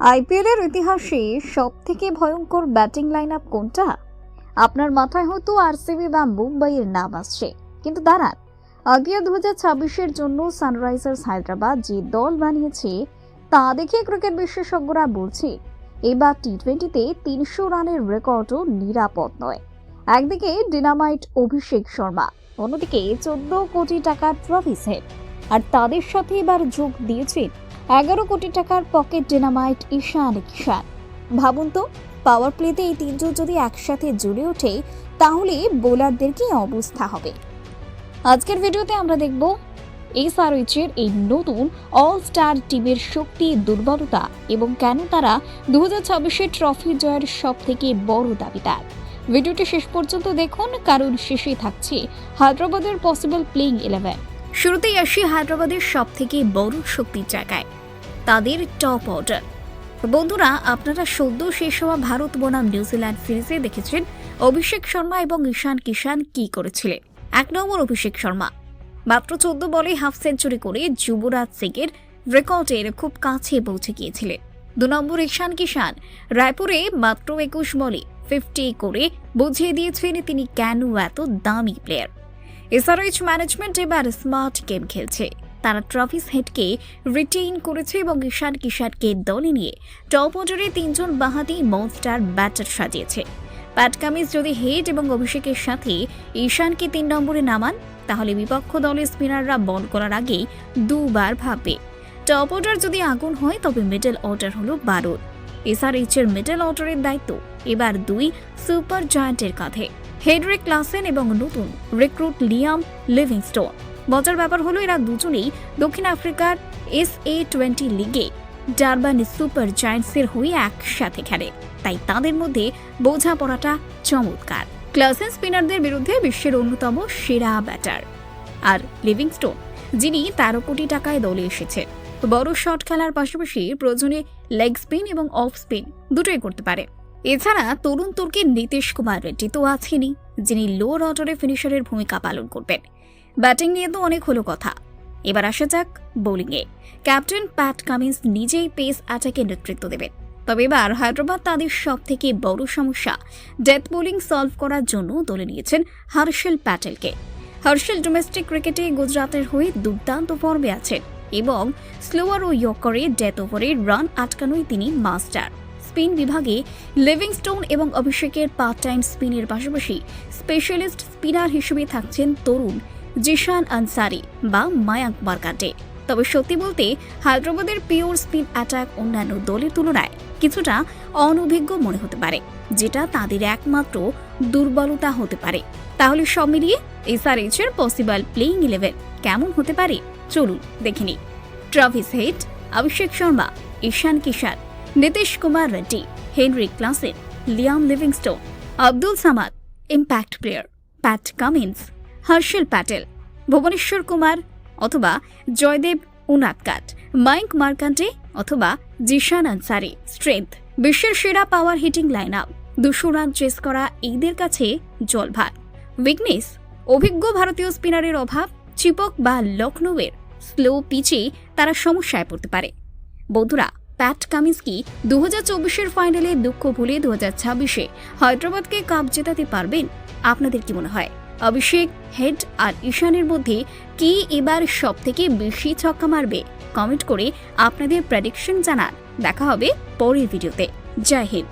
IPL এর ইতিহাসে সবথেকে ভয়ঙ্কর ব্যাটিং লাইনআপ কোনটা? আপনার মাথায় হয়তো আরসিবি বা মুম্বাইয়ের নাম আসছে, কিন্তু দাঁড়ান, আইপিএল 2026-এর জন্য সানরাইজার্স হায়দ্রাবাদ যে দল বানিয়েছে তা দেখে ক্রিকেট বিশেষজ্ঞরা বলছে এবার টি-20-তে 300 রানের রেকর্ডও নিরাপদ নয়। একদিকে ডিনামাইট অভিষেক শর্মা, অন্যদিকে 14 কোটি টাকার ট্রাভিস হেড, আর তাদের সাথে এবার যোগ দিয়েছেন 11 কোটি টাকার পকেট ডিনামাইট ঈশান কিষান। ভাবুন তো, পাওয়ার প্লেতে এই তিনজন যদি একসাথে জ্বলে ওঠে তাহলে বোলারদের কি অবস্থা হবে। আজকের ভিডিওতে আমরা দেখব এসআরএইচের এই নতুন অল স্টার টিমের শক্তি, দুর্বলতা এবং কেন তারা 2026-এর ট্রফি জয়ের সব থেকে বড় দাবিদার। ভিডিওটি শেষ পর্যন্ত দেখুন, কারণ শেষে থাকছে হায়দ্রাবাদের পসিবল প্লেইং 11। শুরুতেই আসি হায়দ্রাবাদের সব থেকে বড় শক্তির জায়গায়, তাদের টপ অর্ডার। বন্ধুরা, আপনারা সদ্য শেষ হওয়া ভারত বনাম নিউজিল্যান্ড সিরিজে দেখেছেন অভিষেক শর্মা এবং ঈশান কিষান কি করেছিলেন। 1 নম্বর অভিষেক শর্মা মাত্র 14 বলে হাফ সেঞ্চুরি করে যুবরাজ সিংয়ের রেকর্ডের খুব কাছে পৌঁছে গিয়েছিলেন। 2 নম্বর ঈশান কিষান রায়পুরে মাত্র 21 বলে 50 করে বুঝিয়ে দিয়েছেন তিনি কেন এত দামি প্লেয়ার। এসআরএইচ ম্যানেজমেন্ট এবার স্মার্ট গেম খেলছে। তারা ট্রাভিস হেডকে রিটেইন করেছে এবং ঈশান কিষানকে দলে নিয়ে টপ অর্ডারে 3 জন বাঁহাতি মনস্টার ব্যাটার সাজিয়েছে। প্যাট কামিন্স যদি হেড এবং অভিষেকের সাথে ঈশানকে 3 নম্বরে নামান, তাহলে বিপক্ষ দলের স্পিনাররা বল করার আগে দুবার ভাববে। টপ অর্ডার যদি আগুন হয়, তবে মিডল অর্ডার হলো বারুদ। এসআরএইচের মিডল অর্ডারের দায়িত্ব এবার 2 সুপার জায়ান্টের কাঁধে, হেডরিক ক্লাসেন এবং নতুন রিক্রুট লিয়াম লিভিংস্টোন। মজার ব্যাপার হলো এরা দুজনেই দক্ষিণ আফ্রিকার SA20 লিগে ডারবান সুপার জায়ান্টসের হয়ে একসাথে খেলে, তাই তাদের মধ্যে বোঝাপড়াটা চমৎকার। ক্লাসেন স্পিনারদের বিরুদ্ধে বিশ্বের অন্যতম সেরা ব্যাটার, আর লিভিংস্টোন যিনি 13 কোটি টাকায় দলে এসেছেন। বড় শট খেলার পাশাপাশি প্রয়োজনে লেগ স্পিন এবং অফ স্পিন দুটোই করতে পারে। এছাড়া তরুণ তুর্কি নীতিশ কুমার রেড্ডি তো আছেনই, যিনি লোয়ার অর্ডারে ফিনিশারের ভূমিকা পালন করবেন। ব্যাটিং নিয়ে তো অনেক হলো কথা, এবার আসা যাক বোলিংয়ে। ক্যাপ্টেন প্যাট কামিন্স নিজেই পেস অ্যাটাকে নেতৃত্ব দেবেন। তবে এবার হায়দ্রাবাদ তাদের সব থেকে বড় সমস্যা ডেথ বোলিং সলভ করার জন্য দলে নিয়েছেন হর্ষল প্যাটেলকে। হর্ষল ডোমেস্টিক ক্রিকেটে গুজরাটের হয়ে দুর্দান্ত ফর্মে আছেন এবং স্লোয়ার ও ইয়র্কারে ডেথ ওভারে রান আটকানোই তিনি মাস্টার। স্পিন বিভাগে লিভিংস্টোন এবং অভিষেকের পার্ট টাইম স্পিনের পাশাপাশি স্পেশালিস্ট স্পিনার হিসেবে থাকছেন তরুণ জিশান আনসারি বা মায়াঙ্ক মার্কান্ডে। তবে সত্যি বলতে হায়দ্রাবাদের পিওর স্পিন অ্যাটাক অন্যান্য দলের তুলনায় কিছুটা অনভিজ্ঞ মনে হতে পারে, যেটা তাদের একমাত্র দুর্বলতা হতে পারে। তাহলে সব মিলিয়ে এসআরএইচের পসিবল প্লেইং 11 কেমন হতে পারে চলুন দেখে নিই। Travis Head, Abhishek Sharma, Ishan Kishan, Nitish Kumar Reddy, Heinrich Klaasen, Liam Livingstone, Abdul Samad impact player, Pat Cummins, Harshal Patel, Bhuvneshwar Kumar অথবা জয়দেব উনাদকাট, মায়াঙ্ক মার্কান্ডে অথবা জিশান আনসারি স্ট্রেংথ। বিশ্বের সেরা পাওয়ার heating line up, 200 run chase করা এদের কাছে জলভাত। উইকনেস, অভিজ্ঞ ভারতীয় স্পিনারের অভাব, চিপক বা লখনৌয়ের স্লো পিচে তারা সমস্যায় পড়তে পারে। বন্ধুরা, প্যাট কামিন্স কি 2024-এর ফাইনালে দুঃখ ভুলে 2026-এ হায়দ্রাবাদকে কাপ জেতাতে পারবেন? আপনাদের কি মনে হয়? অভিষেক, হেড আর ঈশানের মধ্যে কি এবার সব থেকে বেশি ছক্কা মারবে? কমেন্ট করে আপনাদের প্রেডিকশন জানান। দেখা হবে পরের ভিডিওতে। জয় হিন্দ।